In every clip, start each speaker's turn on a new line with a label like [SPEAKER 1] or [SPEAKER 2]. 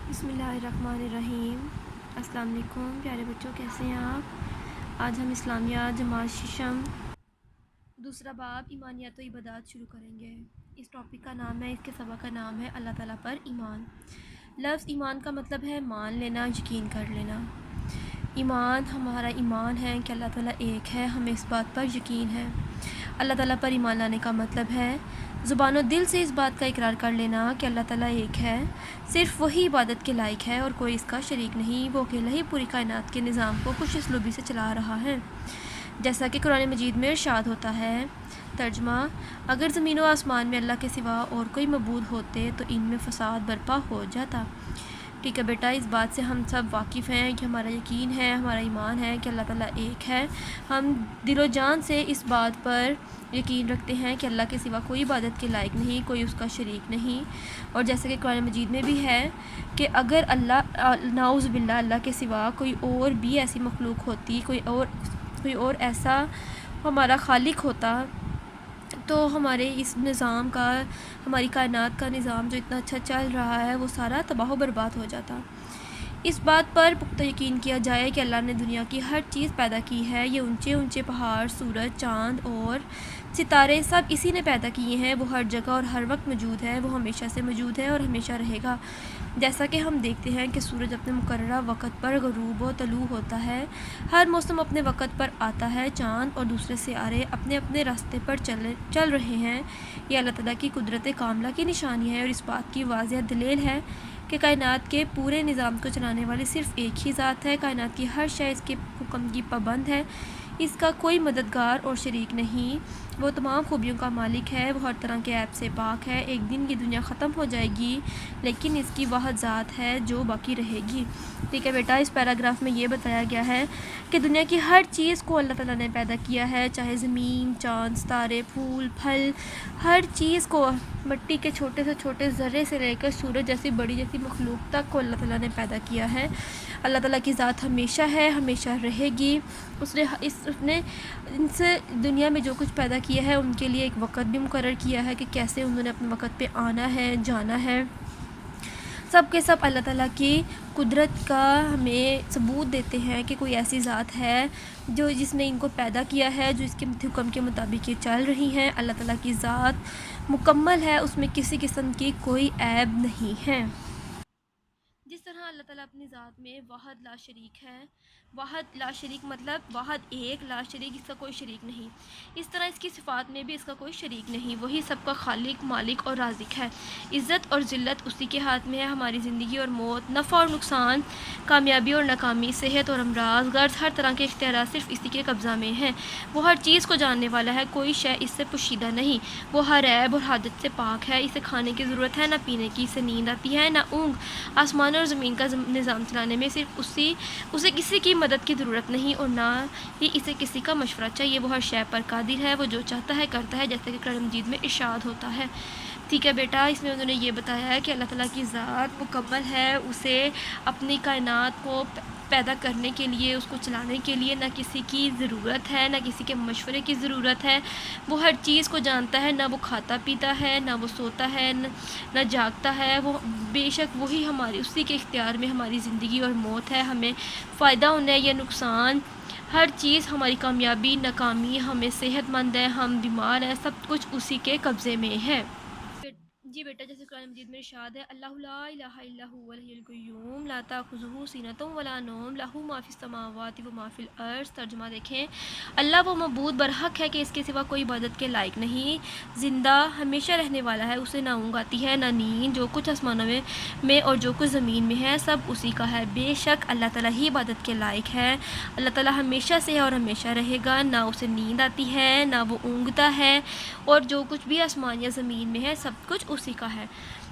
[SPEAKER 1] بسم اللہ الرحمن الرحیم۔ السلام علیکم پیارے بچوں، کیسے ہیں آپ؟ آج ہم اسلامیات جماعت ششم دوسرا باب ایمانیات و عبادات شروع کریں گے۔ اس ٹاپک کا نام ہے، اس کے سبق کا نام ہے اللہ تعالیٰ پر ایمان۔ لفظ ایمان کا مطلب ہے مان لینا، یقین کر لینا۔ ایمان، ہمارا ایمان ہے کہ اللہ تعالیٰ ایک ہے، ہمیں اس بات پر یقین ہے۔ اللہ تعالیٰ پر ایمان لانے کا مطلب ہے زبان و دل سے اس بات کا اقرار کر لینا کہ اللہ تعالیٰ ایک ہے، صرف وہی عبادت کے لائق ہے اور کوئی اس کا شریک نہیں، وہ اکیلا ہی پوری کائنات کے نظام کو خوش اسلوبی سے چلا رہا ہے، جیسا کہ قرآن مجید میں ارشاد ہوتا ہے۔ ترجمہ: اگر زمین و آسمان میں اللہ کے سوا اور کوئی معبود ہوتے تو ان میں فساد برپا ہو جاتا۔ ٹھیک ہے بیٹا، اس بات سے ہم سب واقف ہیں کہ ہمارا یقین ہے، ہمارا ایمان ہے کہ اللہ تعالیٰ ایک ہے۔ ہم دل و جان سے اس بات پر یقین رکھتے ہیں کہ اللہ کے سوا کوئی عبادت کے لائق نہیں، کوئی اس کا شریک نہیں، اور جیسا کہ قرآن مجید میں بھی ہے کہ اگر نعوذ باللہ اللہ کے سوا کوئی اور بھی ایسی مخلوق ہوتی، کوئی اور ایسا ہمارا خالق ہوتا تو ہمارے اس نظام کا، ہماری کائنات کا نظام جو اتنا اچھا چل رہا ہے، وہ سارا تباہ و برباد ہو جاتا۔ اس بات پر پختہ یقین کیا جائے کہ اللہ نے دنیا کی ہر چیز پیدا کی ہے، یہ اونچے اونچے پہاڑ، سورج، چاند اور ستارے سب اسی نے پیدا کیے ہیں، وہ ہر جگہ اور ہر وقت موجود ہے، وہ ہمیشہ سے موجود ہے اور ہمیشہ رہے گا۔ جیسا کہ ہم دیکھتے ہیں کہ سورج اپنے مقررہ وقت پر غروب و طلوع ہوتا ہے، ہر موسم اپنے وقت پر آتا ہے، چاند اور دوسرے ستارے اپنے اپنے راستے پر چل رہے ہیں، یہ اللہ تعالیٰ کی قدرت کاملہ کی نشانی ہے اور اس بات کی واضح دلیل ہے کہ کائنات کے پورے نظام کو چلانے والی صرف ایک ہی ذات ہے، کائنات کی ہر شے اس کے حکم کی پابند ہے، اس کا کوئی مددگار اور شریک نہیں، وہ تمام خوبیوں کا مالک ہے، وہ ہر طرح کے عیب سے پاک ہے۔ ایک دن یہ دنیا ختم ہو جائے گی لیکن اس کی واحد ذات ہے جو باقی رہے گی۔ ٹھیک ہے بیٹا، اس پیراگراف میں یہ بتایا گیا ہے کہ دنیا کی ہر چیز کو اللہ تعالیٰ نے پیدا کیا ہے، چاہے زمین، چاند، ستارے، پھول، پھل، ہر چیز کو، مٹی کے چھوٹے سے چھوٹے ذرے سے لے کر سورج جیسی بڑی جیسی مخلوق تک کو اللہ تعالیٰ نے پیدا کیا ہے۔ اللہ تعالیٰ کی ذات ہمیشہ ہے، ہمیشہ رہے گی۔ اس نے ان سے دنیا میں جو کچھ پیدا کیا ہے ان کے لیے ایک وقت بھی مقرر کیا ہے کہ کیسے انہوں نے اپنے وقت پہ آنا ہے، جانا ہے۔ سب کے سب اللہ تعالیٰ کی قدرت کا ہمیں ثبوت دیتے ہیں کہ کوئی ایسی ذات ہے جس نے ان کو پیدا کیا ہے، جو اس کے حکم کے مطابق یہ چل رہی ہیں۔ اللہ تعالیٰ کی ذات مکمل ہے، اس میں کسی قسم کی کوئی عیب نہیں ہے۔ جس طرح اللہ تعالیٰ اپنی ذات میں واحد لا شریک ہے، واحد لا شریک مطلب واحد ایک، لا شریک اس کا کوئی شریک نہیں، اس طرح اس کی صفات میں بھی اس کا کوئی شریک نہیں، وہی سب کا خالق، مالک اور رازق ہے۔ عزت اور ذلت اسی کے ہاتھ میں ہے، ہماری زندگی اور موت، نفع اور نقصان، کامیابی اور ناکامی، صحت اور امراض، غرض ہر طرح کے اختیارات صرف اسی کے قبضہ میں ہیں۔ وہ ہر چیز کو جاننے والا ہے، کوئی شے اس سے پوشیدہ نہیں، وہ ہر عیب اور حادث سے پاک ہے، اسے کھانے کی ضرورت ہے نہ پینے کی، اسے نیند آتی ہے نہ اونگ، آسمان اور زمین کا نظام چلانے میں صرف اسے کسی کی مدد کی ضرورت نہیں اور نہ ہی اسے کسی کا مشورہ چاہیے، وہ ہر شے پر قادر ہے، وہ جو چاہتا ہے کرتا ہے، جیسے کہ قرآن مجید میں ارشاد ہوتا ہے۔ ٹھیک ہے بیٹا، اس میں انہوں نے یہ بتایا ہے کہ اللہ تعالیٰ کی ذات مکمل ہے، اسے اپنی کائنات کو پیدا کرنے کے لیے، اس کو چلانے کے لیے نہ کسی کی ضرورت ہے، نہ کسی کے مشورے کی ضرورت ہے، وہ ہر چیز کو جانتا ہے، نہ وہ کھاتا پیتا ہے، نہ وہ سوتا ہے، نہ جاگتا ہے، وہ بے شک وہی اسی کے اختیار میں ہماری زندگی اور موت ہے، ہمیں فائدہ ہونا ہے یا نقصان، ہر چیز، ہماری کامیابی، ناکامی، ہمیں صحت مند ہے، ہم بیمار ہیں، سب کچھ اسی کے قبضے میں ہے۔ جی بیٹا، جیسے قرآن مجید میں ارشاد ہے، اللہ لا الہ الا هو الحی القیوم لا تاخذہ سینۃ ولا نوم لہ ما فی السماوات و ما فی الارض۔ ترجمہ دیکھیں، اللہ وہ معبود برحق ہے کہ اس کے سوا کوئی عبادت کے لائق نہیں، زندہ ہمیشہ رہنے والا ہے، اسے نہ اونگ آتی ہے نہ نیند، جو کچھ آسمانوں میں اور جو کچھ زمین میں ہے سب اسی کا ہے، بے شک اللہ تعالیٰ ہی عبادت کے لائق ہے۔ اللہ تعالیٰ ہمیشہ سے ہے اور ہمیشہ رہے گا، نہ اسے نیند آتی ہے نہ وہ اونگتا ہے، اور جو کچھ بھی آسمان یا زمین میں ہے سب کچھ اسی کا ہے۔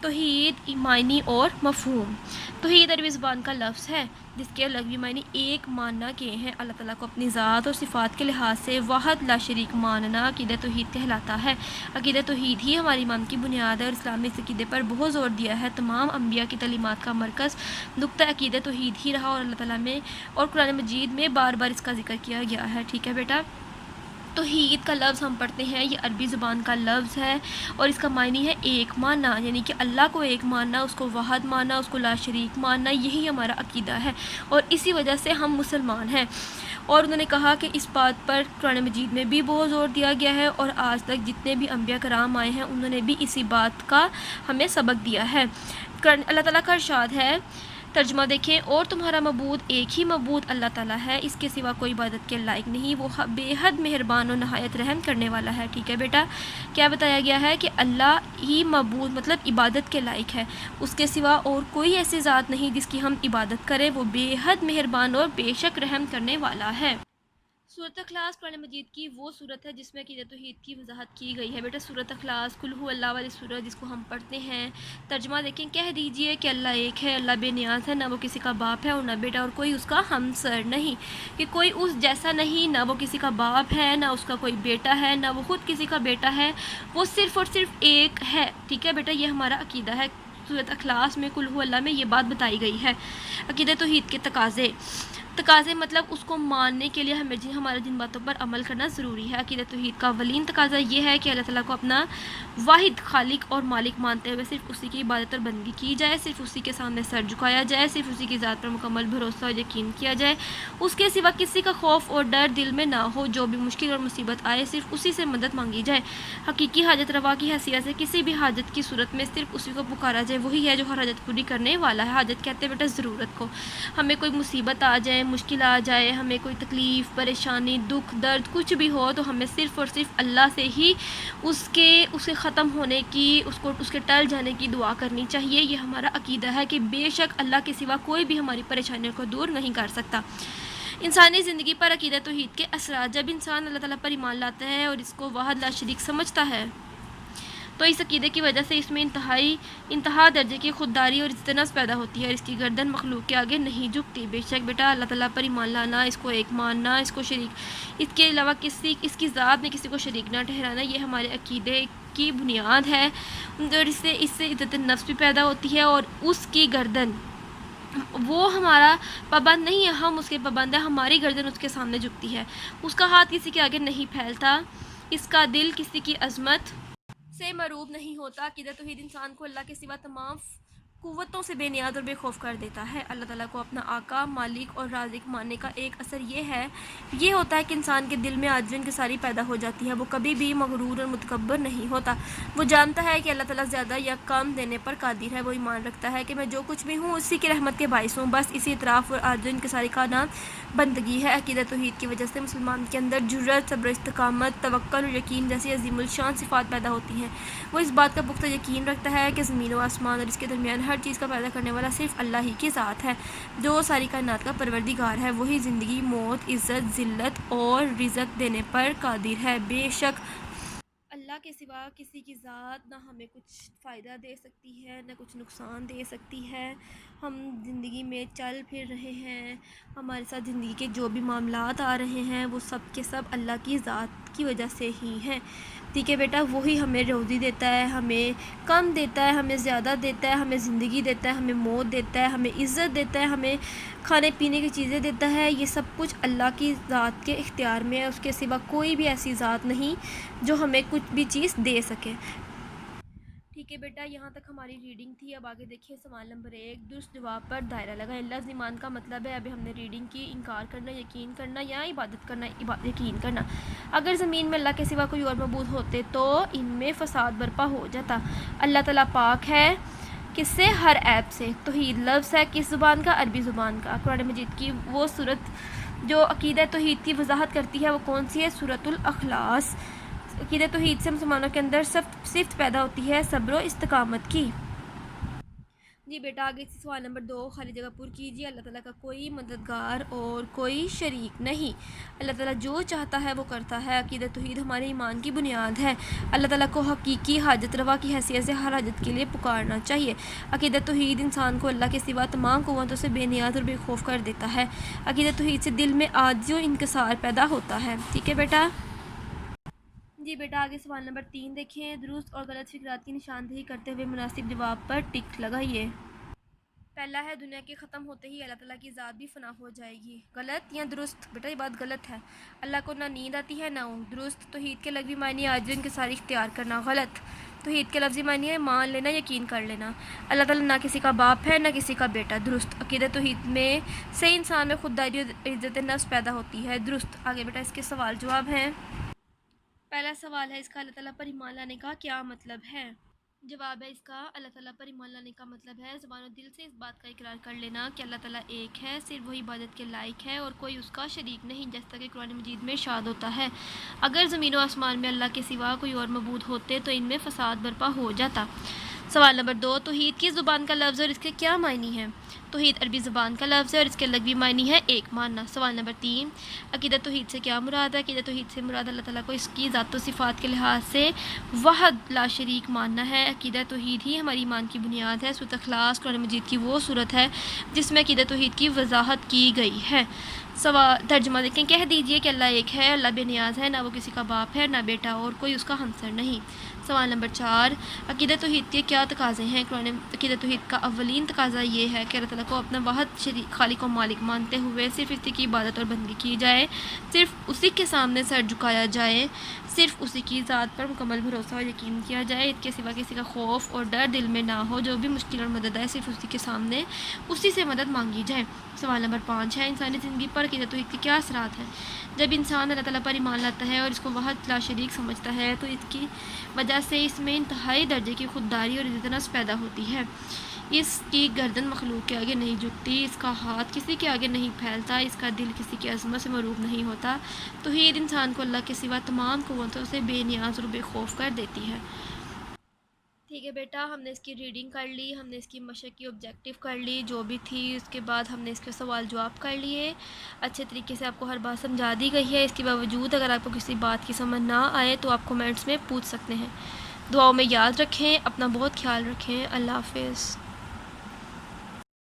[SPEAKER 1] توحید معنی اور مفہوم۔ توحید عربی زبان کا لفظ ہے جس کے لغوی معنی ایک ماننا کے ہیں، اللہ تعالیٰ کو اپنی ذات اور صفات کے لحاظ سے واحد لا شریک ماننا عقیدہ توحید کہلاتا ہے۔ عقیدہ توحید ہی ہماری ایمان کی بنیاد ہے اور اسلام نے اس عقیدے پر بہت زور دیا ہے، تمام انبیاء کی تعلیمات کا مرکز نقطہ عقیدہ توحید ہی رہا اور اللہ تعالیٰ میں اور قرآن مجید میں بار بار اس کا ذکر کیا گیا ہے۔ ٹھیک ہے بیٹا، توحید کا لفظ ہم پڑھتے ہیں، یہ عربی زبان کا لفظ ہے اور اس کا معنی ہے ایک ماننا، یعنی کہ اللہ کو ایک ماننا، اس کو واحد ماننا، اس کو لا شریک ماننا، یہی ہمارا عقیدہ ہے اور اسی وجہ سے ہم مسلمان ہیں۔ اور انہوں نے کہا کہ اس بات پر قرآن مجید میں بھی بہت زور دیا گیا ہے اور آج تک جتنے بھی انبیاء کرام آئے ہیں انہوں نے بھی اسی بات کا ہمیں سبق دیا ہے۔ اللہ تعالیٰ کا ارشاد ہے، ترجمہ دیکھیں، اور تمہارا معبود ایک ہی معبود اللہ تعالیٰ ہے، اس کے سوا کوئی عبادت کے لائق نہیں، وہ بے حد مہربان اور نہایت رحم کرنے والا ہے۔ ٹھیک ہے بیٹا، کیا بتایا گیا ہے کہ اللہ ہی معبود مطلب عبادت کے لائق ہے، اس کے سوا اور کوئی ایسی ذات نہیں جس کی ہم عبادت کریں، وہ بے حد مہربان اور بے شک رحم کرنے والا ہے۔ سورۃ اخلاص قرآن مجید کی وہ صورت ہے جس میں عقیدۃ توحید کی وضاحت کی گئی ہے۔ بیٹا سورۃ اخلاص قل ھو اللہ والی سورت جس کو ہم پڑھتے ہیں، ترجمہ دیکھیں، کہہ دیجئے کہ اللہ ایک ہے، اللہ بے نیاز ہے، نہ وہ کسی کا باپ ہے اور نہ بیٹا اور کوئی اس کا ہمسر نہیں، کہ کوئی اس جیسا نہیں، نہ وہ کسی کا باپ ہے، نہ اس کا کوئی بیٹا ہے، نہ وہ خود کسی کا بیٹا ہے، وہ صرف اور صرف ایک ہے۔ ٹھیک ہے بیٹا، یہ ہمارا عقیدہ ہے۔ سورۃ اخلاص میں قل ھو اللہ میں یہ بات بتائی گئی ہے۔ عقیدۃ توحید کے تقاضے مطلب اس کو ماننے کے لیے ہمیں ہمارے جن باتوں پر عمل کرنا ضروری ہے۔ عقیدۃ توحید کا اولین تقاضا یہ ہے کہ اللہ تعالیٰ کو اپنا واحد خالق اور مالک مانتے ہوئے صرف اسی کی عبادت اور بندگی کی جائے، صرف اسی کے سامنے سر جھکایا جائے، صرف اسی کی ذات پر مکمل بھروسہ اور یقین کیا جائے، اس کے سوا کسی کا خوف اور ڈر دل میں نہ ہو، جو بھی مشکل اور مصیبت آئے صرف اسی سے مدد مانگی جائے، حقیقی حاجت روا کی حیثیت سے کسی بھی حاجت کی صورت میں صرف اسی کو پکارا جائے، وہی ہے جو ہر حاجت پوری کرنے والا ہے۔ حاجت کہتے ہیں بیٹا ضرورت کو، ہمیں کوئی مصیبت آ جائے، مشکل آ جائے، ہمیں کوئی تکلیف، پریشانی، دکھ، درد کچھ بھی ہو تو ہمیں صرف اور صرف اللہ سے ہی اسے ختم ہونے کی، اس کے ٹل جانے کی دعا کرنی چاہیے۔ یہ ہمارا عقیدہ ہے کہ بے شک اللہ کے سوا کوئی بھی ہماری پریشانیوں کو دور نہیں کر سکتا۔ انسانی زندگی پر عقیدۃ توحید کے اثرات، جب انسان اللہ تعالیٰ پر ایمان لاتا ہے اور اس کو واحد لا شریک سمجھتا ہے تو اس عقیدے کی وجہ سے اس میں انتہا درجے کی خودداری اور عزت نفس پیدا ہوتی ہے اور اس کی گردن مخلوق کے آگے نہیں جھکتی۔ بے شک بیٹا اللہ تعالیٰ پر ایمان لانا، اس کو ایک ماننا، اس کے علاوہ اس کی ذات میں کسی کو شریک نہ ٹھہرانا، یہ ہمارے عقیدے کی بنیاد ہے اور اس سے عزت نفس بھی پیدا ہوتی ہے اور اس کی گردن، وہ ہمارا پابند نہیں ہے، ہم اس کے پابند ہیں، ہماری گردن اس کے سامنے جھکتی ہے، اس کا ہاتھ کسی کے آگے نہیں پھیلتا، اس کا دل کسی کی عظمت سے مروب نہیں ہوتا۔ عقیدۃ توحید انسان کو اللہ کے سوا تمام قوتوں سے بے نیاز اور بے خوف کر دیتا ہے۔ اللہ تعالیٰ کو اپنا آقا، مالک اور رازق ماننے کا ایک اثر یہ ہوتا ہے کہ انسان کے دل میں عاجزی انکساری پیدا ہو جاتی ہے، وہ کبھی بھی مغرور اور متکبر نہیں ہوتا، وہ جانتا ہے کہ اللہ تعالیٰ زیادہ یا کم دینے پر قادر ہے، وہ ایمان رکھتا ہے کہ میں جو کچھ بھی ہوں اسی کی رحمت کے باعث ہوں، بس اسی اعتراف اور عاجزی انکساری کا نام بندگی ہے۔ عقیدۃ توحید کی وجہ سے مسلمان کے اندر جرأت، صبر و استقامت، توکل اور یقین جیسی عظیم الشان صفات پیدا ہوتی ہیں۔ وہ اس بات کا پختہ یقین رکھتا ہے کہ زمین و آسمان اور اس کے درمیان ہر چیز کا پیدا کرنے والا صرف اللہ ہی کی ذات ہے، جو ساری کائنات کا پروردگار ہے، وہی زندگی، موت، عزت، ذلت اور رزق دینے پر قادر ہے۔ بے شک اللہ کے سوا کسی کی ذات نہ ہمیں کچھ فائدہ دے سکتی ہے، نہ کچھ نقصان دے سکتی ہے۔ ہم زندگی میں چل پھر رہے ہیں، ہمارے ساتھ زندگی کے جو بھی معاملات آ رہے ہیں وہ سب کے سب اللہ کی ذات کی وجہ سے ہی ہیں۔ ٹھیک ہے بیٹا، وہی ہمیں روزی دیتا ہے، ہمیں کم دیتا ہے، ہمیں زیادہ دیتا ہے، ہمیں زندگی دیتا ہے، ہمیں موت دیتا ہے، ہمیں عزت دیتا ہے، ہمیں کھانے پینے کی چیزیں دیتا ہے، یہ سب کچھ اللہ کی ذات کے اختیار میں ہے، اس کے سوا کوئی بھی ایسی ذات نہیں جو ہمیں کچھ بھی چیز دے سکے۔ ٹھیک ہے بیٹا، یہاں تک ہماری ریڈنگ تھی۔ اب آگے دیکھیے سوال نمبر 1، درست جواب پر دائرہ لگائیں۔ لفظ ایمان کا مطلب ہے، ابھی ہم نے ریڈنگ کی، انکار کرنا، یقین کرنا یا عبادت کرنا، یقین کرنا۔ اگر زمین میں اللہ کے سوا کوئی اور معبود ہوتے تو ان میں فساد برپا ہو جاتا۔ اللہ تعالیٰ پاک ہے کس سے؟ ہر عیب سے۔ توحید لفظ ہے کس زبان کا؟ عربی زبان کا۔ قرآن مجید کی وہ صورت جو عقیدہ توحید کی وضاحت کرتی ہے وہ کون سی ہے؟ سورۃ الاخلاص۔ عقیدہ توحید سے مسلمانوں کے اندر صفت پیدا ہوتی ہے صبر و استقامت کی۔ جی بیٹا، آگے سوال نمبر 2، خالی جگہ پر کیجیے۔ اللہ تعالیٰ کا کوئی مددگار اور کوئی شریک نہیں، اللہ تعالیٰ جو چاہتا ہے وہ کرتا ہے۔ عقیدہ توحید ہمارے ایمان کی بنیاد ہے۔ اللہ تعالیٰ کو حقیقی حاجت روا کی حیثیت سے ہر حاجت کے لیے پکارنا چاہیے۔ عقیدہ توحید انسان کو اللہ کے سوا تمام قوتوں سے بے نیاز اور بے خوف کر دیتا ہے۔ عقیدہ توحید سے دل میں عاجزی و انکسار پیدا ہوتا ہے۔ ٹھیک ہے بیٹا۔ جی بیٹا، آگے سوال نمبر 3 دیکھیں۔ درست اور غلط فکرات کی نشاندہی کرتے ہوئے مناسب جواب پر ٹک لگائیے۔ پہلا ہے دنیا کے ختم ہوتے ہی اللہ تعالیٰ کی ذات بھی فنا ہو جائے گی۔ غلط یا درست؟ بیٹا یہ بات غلط ہے۔ اللہ کو نہ نیند آتی ہے نہ اونگ۔ درست؟ توحید کے لغوی معنی عاجزی انکساری اختیار کرنا۔ غلط؟ توحید کے لفظی معنی ہے مان لینا، یقین کر لینا۔ اللہ تعالیٰ نہ کسی کا باپ ہے نہ کسی کا بیٹا۔ درست؟ عقیدہ توحید میں سے انسان میں خودداری اور عزت نفس پیدا ہوتی ہے۔ درست؟ آگے بیٹا اس کے سوال جواب ہیں۔ پہلا سوال ہے اس کا اللہ تعالیٰ پر ایمان لانے کا کیا مطلب ہے؟ جواب ہے اس کا اللہ تعالیٰ پر ایمان لانے کا مطلب ہے زبان و دل سے اس بات کا اقرار کر لینا کہ اللہ تعالیٰ ایک ہے، صرف وہی عبادت کے لائق ہے اور کوئی اس کا شریک نہیں، جیسا کہ قرآن مجید میں ارشاد ہوتا ہے اگر زمین و آسمان میں اللہ کے سوا کوئی اور معبود ہوتے تو ان میں فساد برپا ہو جاتا۔ سوال نمبر 2، توحید کس زبان کا لفظ ہے اور اس کے کیا معنی ہے؟ توحید عربی زبان کا لفظ ہے اور اس کے لغوی معنی ہے ایک ماننا۔ سوال نمبر 3، عقیدہ توحید سے کیا مراد ہے؟ عقیدہ توحید سے مراد اللہ تعالیٰ کو اس کی ذات و صفات کے لحاظ سے وحد لا شریک ماننا ہے۔ عقیدہ توحید ہی ہماری ایمان کی بنیاد ہے۔ سورۃ اخلاص قرآن مجید کی وہ صورت ہے جس میں عقیدہ توحید کی وضاحت کی گئی ہے۔ ترجمہ دیکھیں، کہہ دیجئے کہ اللہ ایک ہے، اللہ بے نیاز ہے، نہ وہ کسی کا باپ ہے نہ بیٹا اور کوئی اس کا ہمسر نہیں۔ سوال نمبر 4، عقیدہ توحید کے کیا تقاضے ہیں؟ عقیدہ توحید کا اولین تقاضا یہ ہے کہ اللہ تعالیٰ کو اپنا واحد شریک خالق و مالک مانتے ہوئے صرف اسی کی عبادت اور بندگی کی جائے، صرف اسی کے سامنے سر جھکایا جائے، صرف اسی کی ذات پر مکمل بھروسہ اور یقین کیا جائے، اس کے سوا کسی کا خوف اور ڈر دل میں نہ ہو، جو بھی مشکل اور مدد آئے صرف اسی کے سامنے اسی سے مدد مانگی جائے۔ سوال نمبر 5 ہے انسانی زندگی پر عقیدہ توحید کے کیا اثرات ہیں؟ جب انسان اللہ تعالیٰ پر ایمان لاتا ہے اور اس کو وحد لا شریک سمجھتا ہے تو اس کی وجہ سے اس میں انتہائی درجے کی خودداری اور عزت نفس پیدا ہوتی ہے۔ اس کی گردن مخلوق کے آگے نہیں جھکتی، اس کا ہاتھ کسی کے آگے نہیں پھیلتا، اس کا دل کسی کی عظمت سے مغرور نہیں ہوتا۔ توحید انسان کو اللہ کے سوا تمام قوتوں سے بے نیاز اور بے خوف کر دیتی ہے۔ ٹھیک ہے بیٹا، ہم نے اس کی ریڈنگ کر لی، ہم نے اس کی مشق کی آبجیکٹیو کر لی جو بھی تھی، اس کے بعد ہم نے اس کے سوال جواب کر لیے۔ اچھے طریقے سے آپ کو ہر بات سمجھا دی گئی ہے۔ اس کے باوجود اگر آپ کو کسی بات کی سمجھ نہ آئے تو آپ کومنٹس میں پوچھ سکتے ہیں۔ دعاؤں میں یاد رکھیں، اپنا بہت خیال رکھیں۔ اللہ حافظ۔